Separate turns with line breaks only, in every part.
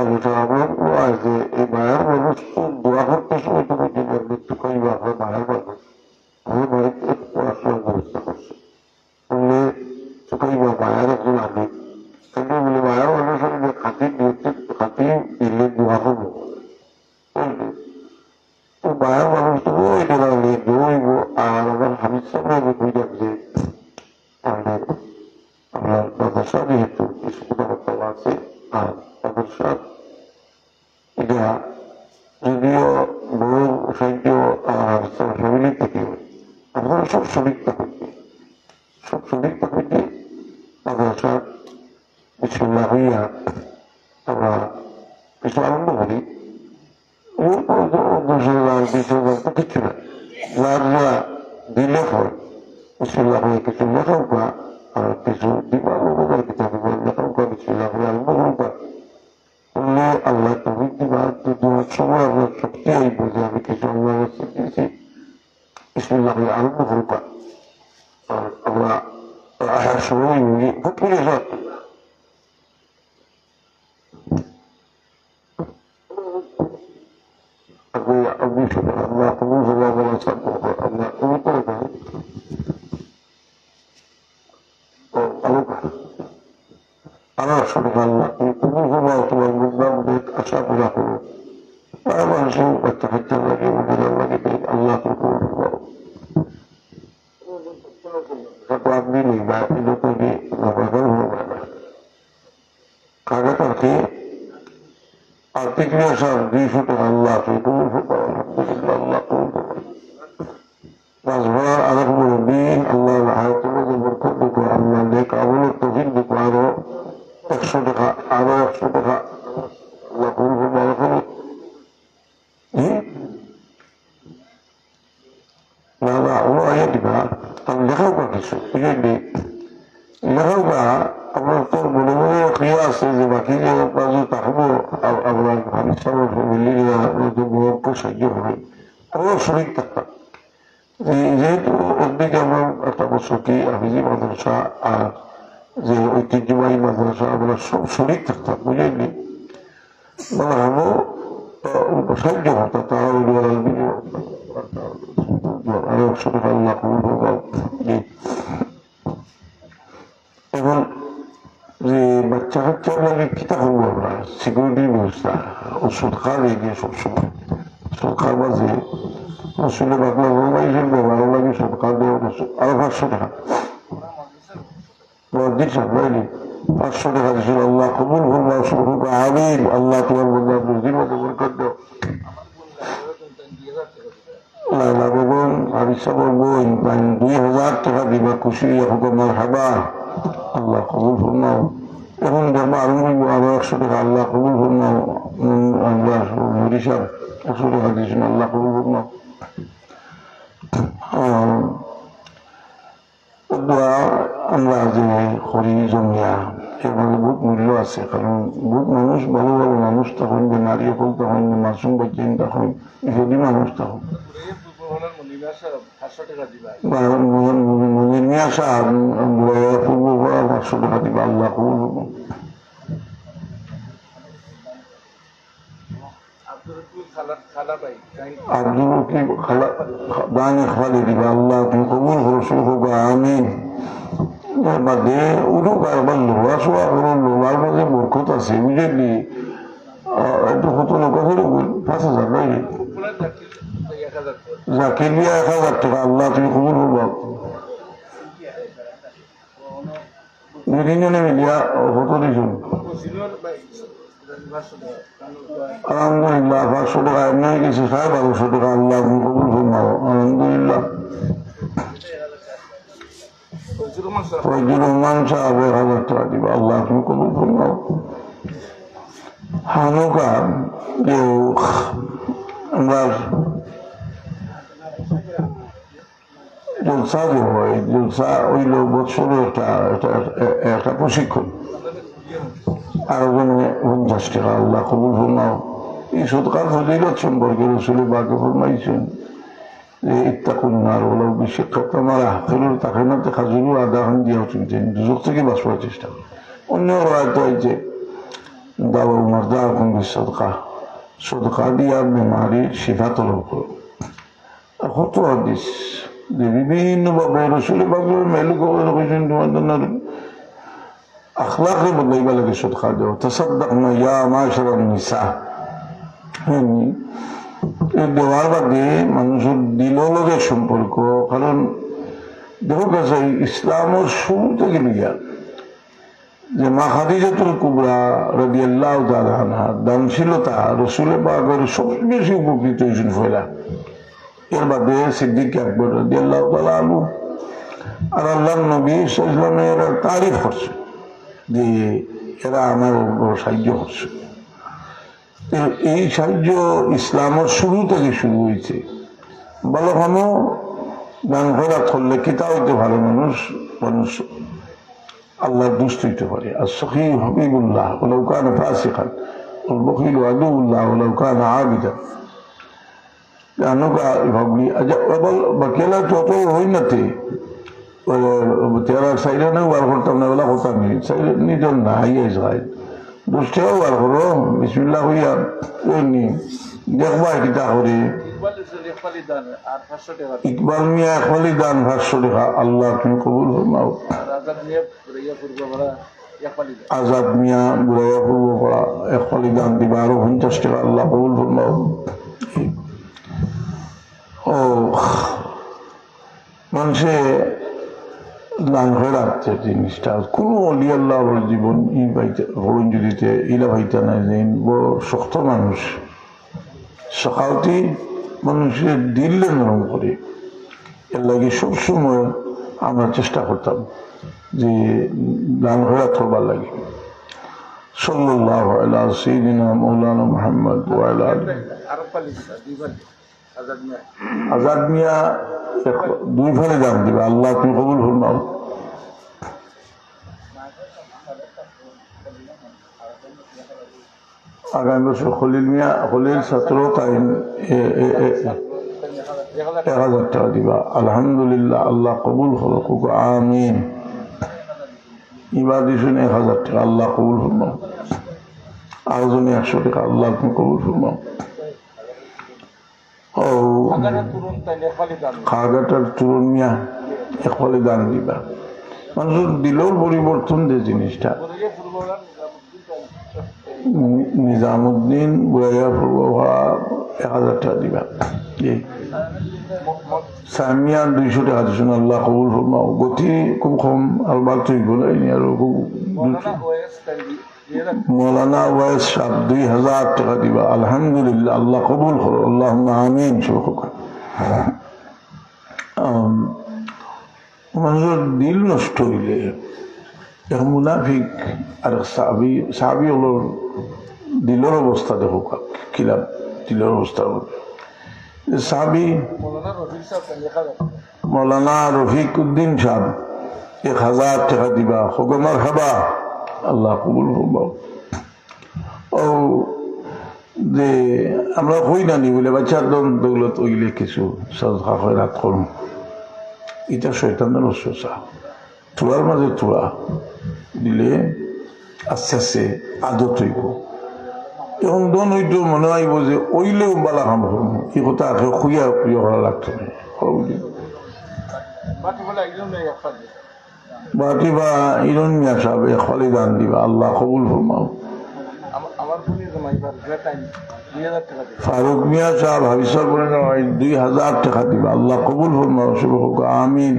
আমার যে এই মায়ের মানুষ দোয়া করতে সময় তুমি জীবন মৃত্যু করিবা আপনার মায়ের মানুষ আমার বাড়িতে পড়াশোনার ব্যবস্থা করছে বললে করিবা মায়ের একজন আমি কিন্তু বলে মায়ের মানুষ যে খাতি দিলে দোয়া করবো বলবে তো মায়ের মানুষ তো ওই দোলালে দৌড়ব আর আমার হামিদ সাহেব বুঝলাম যে আমাদের আমরা মাদ্রাসা যেহেতু কিছু কথাবার্তা আছে আর মাদ্রাসা এটা যদিও বড় সাহায্য আর ফ্যামিলি থেকে আপনারা সব শ্রমিক থাকবে মাদ্রাসা বিসমিল্লাহ হইয়া আমরা কিছু আরম্ভ করি ওর পর 10,000 20,000 তো কিচ্ছু না যারা দিলে হয় বিসমিল্লাহ হয়ে কিছু লেখাউকা আর কিছু দিবার কিতাব লেখাউকা বিসমিল্লাহ হয়ে আরম্ভ করবা করলে আল্লাহ তৌফিক দিবা দেওয়ার সময় আপনার শক্তি আইব যে আমি কিছু আল্লাহ দিয়েছি বিসমিল্লাহ হয়ে আরম্ভ করবা আর আমরা আসার সময় ফুটপুরে যাওয়া Allah kebun Allah Allah sabda Allah kebun Allah Allah subhanallah kebun Allah tuan Allah baik asal berlaku Allah sih bertahajud lagi mengenal lagi baik Allah kebun Allah satu abdi ni baik itu pergi ngapain kagak tapi artinya sah di situ Allah itu Allah Nazar anak lebih Allah lahirkan berkat itu Allah lek awal tauhid itu ada sedekah Allah pun berbahagia nada Allah ayat juga tanggal apa kisah jadi লেখাটা আপনার তো মনে মনে ক্রিয়া আছে যে বাকি যে আপনার যে থাকবো আপনার হারিসামের ফ্যামিলি সাহায্য হবে আমার শরীর থাকতাম যেহেতু একদিকে আমরা একটা বছর কি হাফিজি মাদ্রাসা আর যে ঐতিহ্যবাহী মাদ্রাসা আমরা সব শরীর থাকতাম বুঝেননি বলা হলো সাহায্য হতো তারা আরো শরীর আল্লাহ এখন যে বাচ্চা কাচ্চার লাগে কিতা করবো আমরা সিকিউরিটির ব্যবস্থা ওষুধ খাওয়া দিয়ে সবসময় ওষুধ খাওয়া যে আসলে বাংলা বাংলাদেশের ব্যবহার লাগে সরকার দেওয়া আরো 500 টাকা দিচ্ছেন বুঝলি 500 টাকা দিচ্ছিল আল্লাহ কবুল করবো আমিন আল্লাহ তোমার বন্ধু বুঝির মতো বরকত দাও লাইলা বেগম আরিসা বই 2,000 টাকা দিবা খুশি হুকুমার হাবা আল্লাহ কবুল ফরমাও এখন ধর্মা আরম্ভ করবো আরো 100 টাকা আল্লাহ কবুল ফরমাও আমরা হরিসাব 100 টাকা দিয়েছেন আল্লাহ কবুল ফরমাও আমরা যে করি জমিয়া এভাবে বহুত মূল্য আছে কারণ বহুত মানুষ ভালো ভালো মানুষ তখন যে নারী হল তখন মাসুম বাচ্চান তখন যদি মানুষ তখন মনিমিয়া সাহেব 500 টাকা দিবা আল্লাহ কবুল আব্দুল দানে খালি দিবা আল্লাহ তুমি কবুল করছো হোক আমিন বাদে উঠুক আবার লোহা শোয়া করুন লোহার মাঝে বরকত আছে বুঝলি একটু কত লোক হলে 5,000 নাই জাকির দিয়া 1,000 টাকা আল্লাহ তুমি কবুল করবা দুই তিনজনে মিলিয়া কত দিছুন আলহামদুলিল্লাহ 500 টাকা এমনি কিছু 1200 টাকা আল্লাহ তুমি কবুল ফরমাও আলহামদুলিল্লাহ ফজলুর রহমান সাহেব 1,000 টাকা দিবা আল্লাহ তুমি কবুল ফরমাও হানুকা যে আমরা জলসা যে হয় জলসা হইল বছরে একটা প্রশিক্ষণ আরো জনে 50 টাকা আল্লাহ কবুল ফরমাও এই সদকার ফজিলত সম্পর্কে রসুল বাকে ফরমাইছেন যে ইত্তাকুন্নার হলো বিশেষত আমার আখেরুর তাকে না খাজুরু আদাহন দিয়ে চলছেন দুজক থেকে বাঁচবার চেষ্টা করে অন্য রায়ত হয়েছে দাবা মার্দা লাকুম বিসদকা, সদকা দিয়া বেমারির শিফা তলব করো। কত হাদিস যে বিভিন্নভাবে রসুল পাকের মেলুক কইছেন তোমাদের আখলাকে বদলাইবা লাগে সদকা দেও। তাসাদ্দাকনা ইয়া মাশারান নিসা, দেওয়ার বাদে মানুষের দিলের লগে সম্পর্ক। কারণ দেখো কাছে ইসলামের শুরু থেকে লিয়া যে মা খাদিজাতুল কুবরা রাদিয়াল্লাহু তাআলা আনহা দানশীলতা রসুল পাকের সবচেয়ে বেশি উপকৃত হয়েছেন ফয়লা। এর বাদে সিদ্দিক আকবর রাদিয়াল্লাহু তাআলা আনহু আর আল্লাহর নবী সাল্লাল্লাহু আলাইহি ওয়াসাল্লাম তারিফ করছে যে এরা আমার সাহায্য করছে। এই সাহায্য ইসলামের শুরু থেকে শুরু হয়েছে। ভালো কোনো গান ঘোরা করলে কিতা হইতে ভালো মানুষ আল্লাহর দুষ্ট হইতে পারে। আর সখী হবিবুল্লাহ ওলাউ কানা ফাসিকান ওয়াল বখিলু আদুউল্লাহ ওলাউ কানা আবিদান। জানো কা ভাবলি আচ্ছা বাকিলা যত হই না তেরা সাইডে না বার করতাম না বলা কথা নেই, সাইডে নিজের না হাইয়ে যায় দুষ্টেও বার করো বিসমিল্লাহ হইয়া নি দেখবা কিতা করে। ইকবাল মিয়া একবালি দান 500 টাকা, আল্লাহ তুমি কবুল ফরমাও। আজাদ মিয়া বুড়াইয়া পূর্ব পড়া একবালি দান দিবা আরো 50 টাকা, আল্লাহ কবুল ফরমাও। ও মানুষে দান হয়ে রাখছে জিনিসটা। কোনো অলি আল্লাহর জীবন ই পাইতে হরণ যদিতে ইলা পাইতে নাই যে বড় শক্ত মানুষ সকালটি মানুষের দিল্লে নরম করে। এর লাগে সবসময় আমরা চেষ্টা করতাম যে দান হয়ে করবার লাগে। সাল্লাল্লাহু আলা সাইয়্যিদিনা মাওলানা মুহাম্মদ ওয়া আলা আলিহি। আজাদ মিয়া 2 ফালে দান দিবে, আল্লাহ তুমি কবুল ফরমাও। আগামী বছর খলিল মিয়া খলিল ছাত্র তাই 1000 টাকা দিবা, আলহামদুলিল্লাহ, আল্লাহ কবুল করুক, আমিন। ইবাদি শুনে 1000 টাকা, আল্লাহ কবুল ফরমাও। আরজনে 100 টাকা, আল্লাহ তুমি কবুল ফরমাও। ও খাগাটার তরুণ মিয়া একবারে দান দিবা। মানুষের দিলেও পরিবর্তন যে জিনিসটা। নিজামুদ্দিন বুড়াইয়া পূর্ব ভাড়া 1000 টাকা দিবা। সামিয়া 200 টাকা দিচ্ছেন, আল্লাহ কবুল ফরমাও। গতি খুব কম আর বাড়তে বলাইনি আরো খুব। মৌলানা ওয়াইস সাহেব 2000 টাকা দিবা, আলহামদুলিল্লাহ, আল্লাহ কবুল করো, আল্লাহুম্মা আমিন। মানুষের দিল নষ্ট হইলে এক মুনাফিক আর সাহাবী হল দিলের অবস্থা দেখো কিলাম দিলের অবস্থা সাহাবী মৌলানা রফিক উদ্দিন সাহেব 1000 টাকা দিবা, হুকুমার হাবা, আল্লাহ কবুল ফরমাও। ও যে আমরা হই না নি বলে বাচ্চার দৌলত ওইলে কিছু সদকা খয়রাত করুন, এটা শয়তানের ওসওয়াসা। তোড়ার মাঝে তোড়া দিলে আস্তে আস্তে আদত হইব। এখন দন হইতো মনে আইব যে ওইলেও বালা কাম করবো, এই কথা আগে খুঁয়া খুঁয়া করা লাগতো না। বাকি বা ইরন মিয়া সাহেব খালি দান দিবা, আল্লাহ কবুল ফরমাও। ফারুক মিয়া সাহেব হাবিসর বলে 2000 টাকা দিবা, আল্লাহ কবুল ফরমাও, শুভ হোক, আমিন।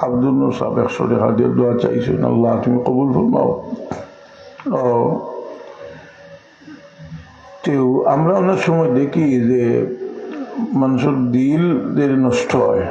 আব্দুল নূর সাহেব 100 টাকা দিয়ে দোয়া চাইছেন, আল্লাহ তুমি কবুল ফরমাও। আমরা অনেক সময় দেখি যে মানুষের দিল নষ্ট হয়।